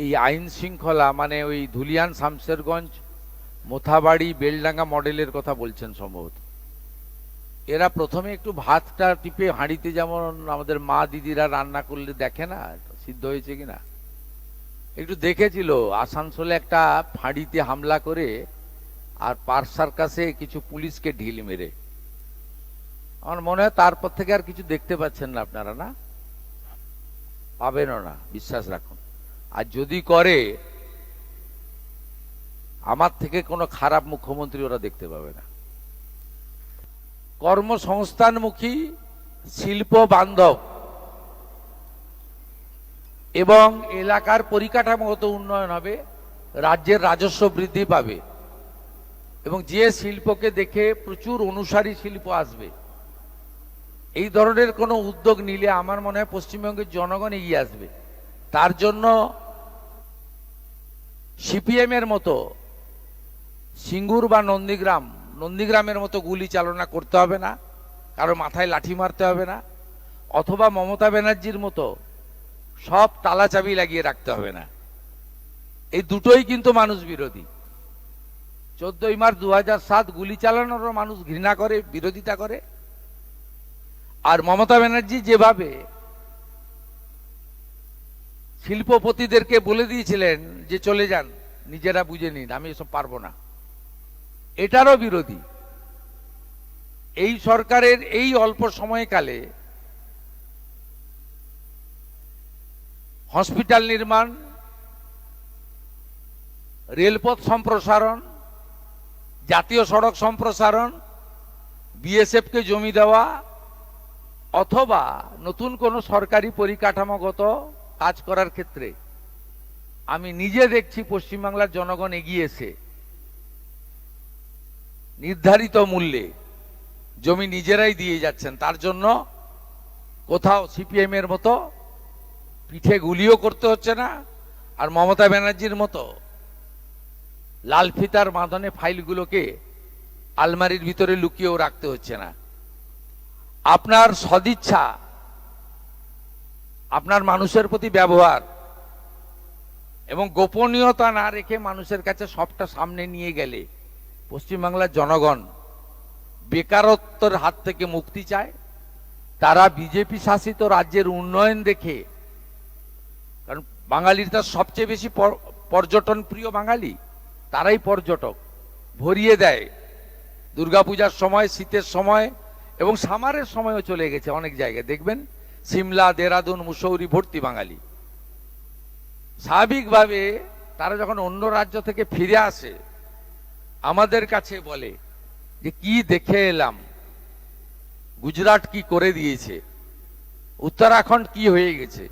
এই আইন শৃঙ্খলা মানে ওই ধুলিয়ান শামশেরগঞ্জ মোথাবাড়ি বেলডাঙ্গা মডেলের কথা বলছেন সম্ভবত। এরা প্রথমে একটু ভাতটা টিপে হাঁড়িতে যেমন আমাদের মা দিদিরা রান্না করলে দেখে না সিদ্ধ হয়েছে কিনা, একটু দেখেছিল আসানসোলে একটা ফাঁড়িতে হামলা করে আর পার্ক সার্কাসে কিছু পুলিশকে ঢিল মেরে। আমার মনে হয় তারপর থেকে আর কিছু দেখতে পাচ্ছেন না আপনারা, না পাবেনও না, বিশ্বাস রাখুন। আর যদি করে আমার থেকে কোনো খারাপ মুখ্যমন্ত্রী ওরা দেখতে পাবে না। কর্মসংস্থানমুখী, শিল্প বান্ধব এবং এলাকার পরিকাঠামোগত উন্নয়ন হবে, রাজ্যের রাজস্ব বৃদ্ধি পাবে এবং যে শিল্পকে দেখে প্রচুর অনুসারী শিল্প আসবে। এই ধরনের কোনো উদ্যোগ নিলে আমার মনে হয় পশ্চিমবঙ্গের জনগণ এগিয়ে আসবে। তার জন্য সিপিএম এর মতো সিঙ্গুর বা নন্দীগ্রামের মতো গুলি চালনা করতে হবে না, কারো মাথায় লাঠি মারতে হবে না, অথবা মমতা ব্যানার্জির মতো সব তালা চাবি লাগিয়ে রাখতে হবে না। এই দুটোই কিন্তু মানুষ বিরোধী। 14ই মার্চ 2007 গুলি চালানোরও মানুষ ঘৃণা করে, বিরোধিতা করে। আর মমতা ব্যানার্জি যেভাবে শিল্পপতিদেরকে বলে দিয়েছিলেন যে চলে যান, নিজেরা বুঝে নিন, আমি এসব পারবো না, এটারও বিরোধী। এই সরকারের এই অল্প সময়কালে হসপিটাল নির্মাণ, রেলপথ সম্প্রসারণ, জাতীয় সড়ক সম্প্রসারণ, বিএসএফকে জমি দেওয়া অথবা নতুন কোনো সরকারি পরিকাঠামোগত কাজ করার ক্ষেত্রে আমি নিজে দেখছি পশ্চিমবাংলার জনগণ এগিয়েছে। নির্ধারিত মূল্যে জমি নিজেরাই দিয়ে যাচ্ছেন। তার জন্য কোথাও সিপিএম এর মতো পিঠে গুলিও করতে হচ্ছে না, আর মমতা ব্যানার্জির মতো লাল ফিতার বাঁধনে ফাইলগুলোকে আলমারির ভিতরে লুকিয়েও রাখতে হচ্ছে না। আপনার সদিচ্ছা, আপনার মানুষের প্রতি ব্যবহার এবং গোপনীয়তা না রেখে মানুষের কাছে সবটা সামনে নিয়ে গেলে পশ্চিমবাংলার জনগণ বেকারত্বের হাত থেকে মুক্তি চায়। তারা বিজেপি শাসিত রাজ্যের উন্নয়ন দেখে, কারণ বাঙালির তার সবচেয়ে বেশি পর্যটন প্রিয় বাঙালি, তারাই পর্যটক, ভরিয়ে দেয় দুর্গাপূজার সময়, শীতের সময় এবং সামারের সময়ও চলে গেছে অনেক জায়গায়। দেখবেন সিমলা, দেরাদুন, মুসৌরি ভর্তি বাঙালি। স্বাভাবিকভাবে তারা যখন অন্য রাজ্য থেকে ফিরে আসে আমাদের কাছে বলে যে কি দেখে এলাম, গুজরাট কি করে দিয়েছে, উত্তরাখণ্ড কি হয়ে গেছে,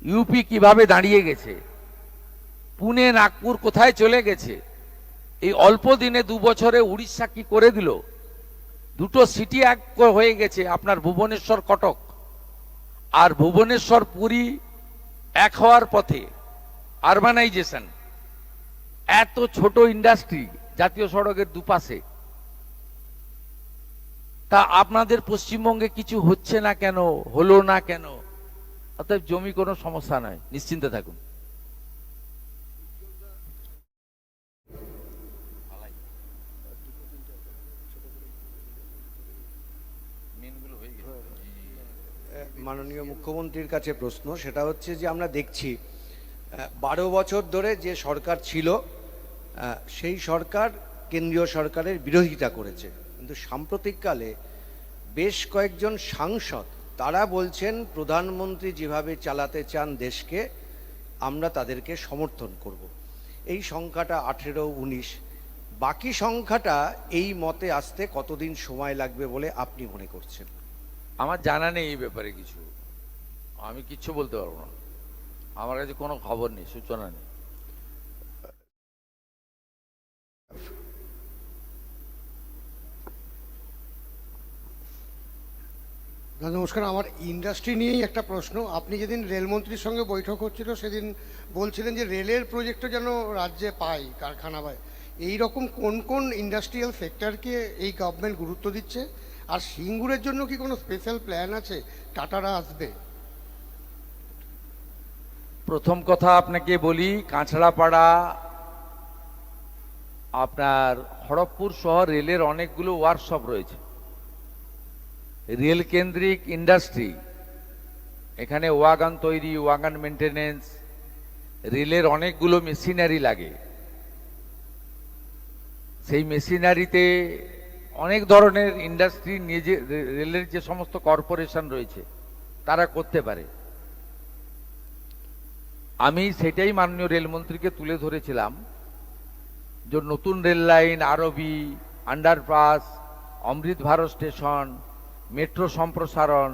ইউপি কিভাবে দাঁড়িয়ে গেছে, পুনে নাগপুর কোথায় চলে গেছে, এই অল্প দিনে 2 বছরে উড়িষ্যা কি করে দিল, দুটো সিটি এক হয়ে গেছে আপনার ভুবনেশ্বর কটক, আর ভুবনেশ্বর পুরী এক হওয়ার পথে, আরবানাইজেশন, এত ছোট ইন্ডাস্ট্রি জাতীয় সড়কের দুপাশে। তা আপনাদের পশ্চিমবঙ্গে কিছু হচ্ছে না কেন, হলো না কেন? অতএব জমি কোনো সমস্যা নয়, নিশ্চিন্তে থাকুন। মাননীয় মুখ্যমন্ত্রীর কাছে প্রশ্ন, সেটা হচ্ছে যে আমরা দেখছি 12 বছর ধরে যে সরকার ছিল সেই সরকার কেন্দ্রীয় সরকারের বিরোধিতা করেছে, কিন্তু সাম্প্রতিককালে বেশ কয়েকজন সাংসদ তারা বলছেন প্রধানমন্ত্রী যেভাবে চালাতে চান দেশকে আমরা তাদেরকে সমর্থন করব। এই সংখ্যাটা 18-19, বাকি সংখ্যাটা এই মতে আসতে কতদিন সময় লাগবে বলে আপনি মনে করছেন? আমার জানা নেই এই ব্যাপারে কিছু, আমি কিচ্ছু বলতে পারবো না, আমার কাছে কোনো খবর নেই, সূচনা নেই। নমস্কার, আমার ইন্ডাস্ট্রি নিয়েই একটা প্রশ্ন। আপনি যেদিন রেলমন্ত্রীর সঙ্গে বৈঠক হচ্ছিল সেদিন বলছিলেন যে রেলের প্রজেক্টও যেন রাজ্যে পায়, কারখানা পায়। এই রকম কোন কোন ইন্ডাস্ট্রিয়াল সেক্টরকে এই গভর্নমেন্ট গুরুত্ব দিচ্ছে? আর সিঙ্গুরের জন্য কি কোনো স্পেশাল প্ল্যান আছে? টাটারা আসবে? প্রথম কথা আপনাকে বলি, কাঁচড়াপাড়া আপনার খড়গপুর সহ রেলের অনেকগুলো ওয়ার্কশপ রয়েছে, রেল কেন্দ্রিক ইন্ডাস্ট্রি। এখানে ওয়াগন তৈরি, ওয়াগন মেনটেনেন্স, রেলের অনেকগুলো মেশিনারি লাগে। সেই মেশিনারিতে অনেক ধরনের ইন্ডাস্ট্রি নিজে, রেলের যে সমস্ত কর্পোরেশন রয়েছে তারা করতে পারে। আমি সেটাই মাননীয় রেলমন্ত্রীকে তুলে ধরেছিলাম যে নতুন রেল লাইন, আরবি, আন্ডারপাস, অমৃত ভারত স্টেশন, মেট্রো সম্প্রসারণ,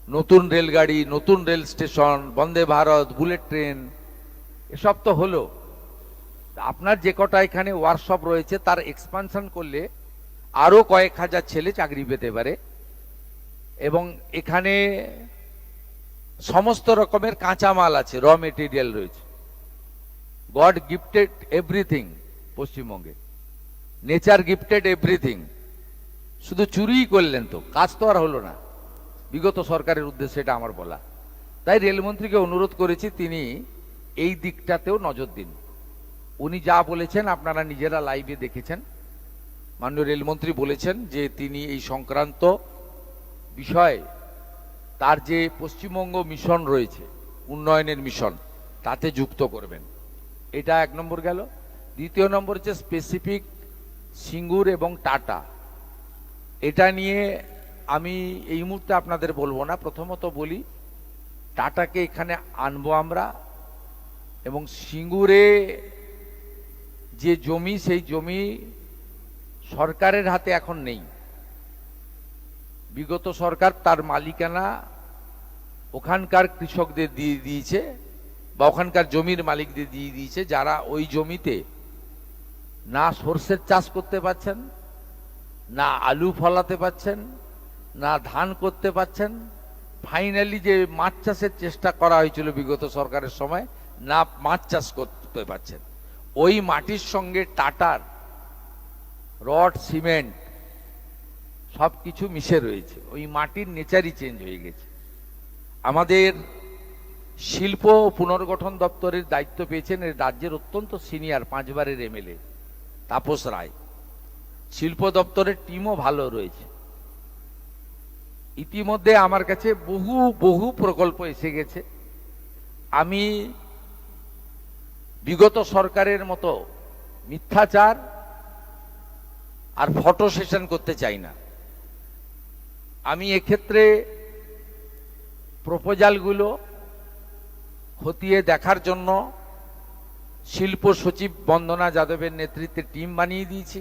নতুন রেলগাড়ি, নতুন rail station, Vande Bharat, bullet train, এসব তো হলো। আপনার যে কটা এখানে ওয়ার্কশপ রয়েছে তার এক্সপানশন করলে আরো কয়েক হাজার ছেলে চাকরি পেতে পারে, এবং এখানে সমস্ত রকমের কাঁচামাল আছে, র মেটেরিয়াল রয়েছে। গড গিফটেড এভরিথিং পশ্চিমবঙ্গে, নেচার গিফটেড এভরিথিং। শুধু চুরিই করলেন তো, কাজ তো আর হলো না। বিগত সরকারের উদ্দেশ্যে এটা আমার বলা। তাই রেলমন্ত্রীকে অনুরোধ করেছি তিনি এই দিকটাতেও নজর দিন। উনি যা বলেছেন আপনারা নিজেরা লাইভে দেখেছেন। মাননীয় রেলমন্ত্রী বলেছেন যে তিনি এই সংক্রান্ত বিষয়ে তার যে পশ্চিমবঙ্গ মিশন রয়েছে, উন্নয়নের মিশন, তাতে যুক্ত করবেন। এটা এক নম্বর গেল। দ্বিতীয় নম্বর হচ্ছে স্পেসিফিক সিঙ্গুর এবং টাটা। এটা নিয়ে আমি এই মুহূর্তে আপনাদের বলবো না। প্রথমত বলি, টাটাকে এখানে আনবো আমরা, এবং সিঙ্গুরে যে জমি, সেই জমি সরকারের হাতে এখন নেই। বিগত সরকার তার মালিকানা ওখানকার কৃষকদের দিয়ে দিয়েছে, বা ওখানকার জমির মালিকদের দিয়ে দিয়েছে, যারা ওই জমিতে না সর্ষের চাষ করতে পারছেন, না আলু ফলাতে পারছেন, না ধান করতে পারছেন। ফাইনালি যে মাছ চাষের চেষ্টা করা হয়েছিল বিগত সরকারের সময়, না মাছ চাষ করতে পারছেন। ওই মাটির সঙ্গে টাটার রড, সিমেন্ট সবকিছু মিশে রয়েছে। ওই মাটির নেচারই চেঞ্জ হয়ে গেছে। আমাদের শিল্প ও পুনর্গঠন দপ্তরের দায়িত্ব পেয়েছেন এই রাজ্যের অত্যন্ত সিনিয়র 5 বারের এমএলএ তাপস রায়। শিল্প দপ্তরের টিমও ভালো রয়েছে। ইতিমধ্যে আমার কাছে বহু বহু প্রকল্প এসে গেছে। আমি বিগত সরকারের মতো মিথ্যাচার আর ফটো সেশন করতে চাই না। আমি এক্ষেত্রে প্রপোজালগুলো খতিয়ে দেখার জন্য শিল্প সচিব বন্দনা যাদবের নেতৃত্বে টিম বানিয়ে দিয়েছি।